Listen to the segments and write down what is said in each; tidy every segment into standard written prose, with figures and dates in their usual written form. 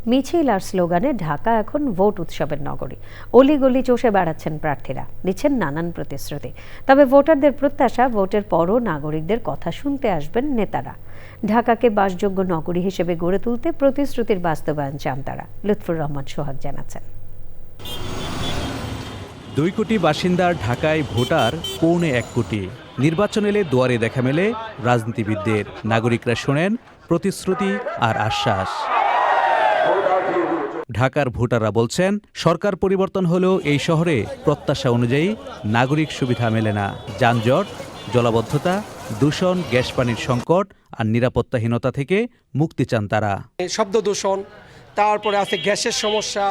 মিছিল আর স্লোগানে ঢাকা এখন ভোট উৎসবের নগরী। অলিগলি চষে বেড়াচ্ছেন প্রার্থীরা, দিচ্ছেন নানান প্রতিশ্রুতি। তবে ভোটারদের প্রত্যাশা, ভোটের পরও নাগরিকদের কথা শুনতে আসবেন নেতারা। ঢাকাকে বাসযোগ্য নগরী হিসেবে গড়ে তুলতে প্রতিশ্রুতির বাস্তবায়ন চান তারা। লুৎফুর রহমান সোহাগ জানাচ্ছেন। 2 কোটি বাসিন্দার ঢাকায় ভোটার 1.25 কোটি। নির্বাচন এলে দুয়ারে দেখা মেলে রাজনীতিবিদদের। নাগরিকরা শোনেন প্রতিশ্রুতি আর আশ্বাস। ঢাকার ভোটাররা বলছেন, সরকার পরিবর্তন হলেও এই শহরে প্রত্যাশা অনুযায়ী নাগরিক সুবিধা মেলে না। যানজট, জলাবদ্ধতা, দূষণ, গ্যাস পানির সংকট আর নিরাপত্তাহীনতা থেকে মুক্তি চান তারা। শব্দ দূষণ, তারপরে আছে গ্যাসের সমস্যা,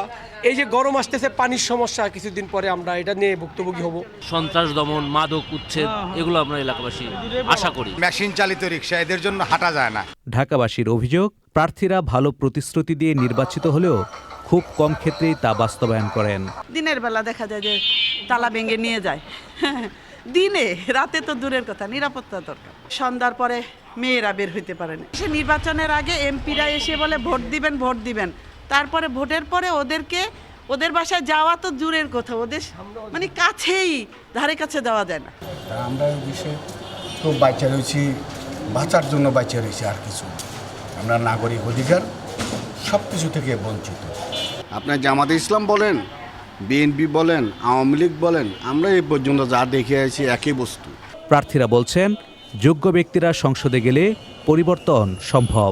এই যে গরম আসতেছে পানির সমস্যা, কিছুদিন পরে আমরা এটা নিয়ে ভুক্তভোগী হব। সন্ত্রাস দমন, মাদক উচ্ছেদ, এগুলো আমরা এলাকাবাসী আশা করি। মেশিন চালিত রিক্সা, এদের জন্য হাঁটা যায় না। ঢাকাবাসীর অভিযোগ, প্রার্থীরা ভালো প্রতিশ্রুতি দিয়ে নির্বাচিত হলেও খুব কম ক্ষেত্রেই তা বাস্তবায়ন করেন। দিনের বেলা দেখা যায় যে তালা ভেঙে নিয়ে যায়, দিনে, রাতে তো দূরের কথা, নিরাপত্তা দরকার। সন্ধ্যার পরে মেয়েরা বের হইতে পারেন। সে নির্বাচনের আগে এমপিরা এসে বলে ভোট দিবেন, তারপরে ভোটের পরে ওদের বাসায় যাওয়া তো দূরের কথা, ওদের মানে কাছেই, ধারে কাছে যাওয়া যায় না। আমরা এই দেশে খুব বাচ্চা রয়েছি, বাঁচার জন্য বাচ্চা রয়েছি, আর কিছু আমরা নাগরিক অধিকার সব কিছু থেকে বঞ্চিত। আপনার জামাতে ইসলাম বলেন, বিএনপি বলেন, আওয়ামী লীগ বলেন, আমরা এই পর্যন্ত যা দেখে আছি একই বস্তু। প্রার্থীরা বলছেন, যোগ্য ব্যক্তিরা সংসদে গেলে পরিবর্তন সম্ভব।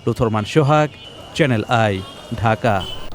লুৎফুর রহমান সোহাগ, চ্যানেল আই, ঢাকা।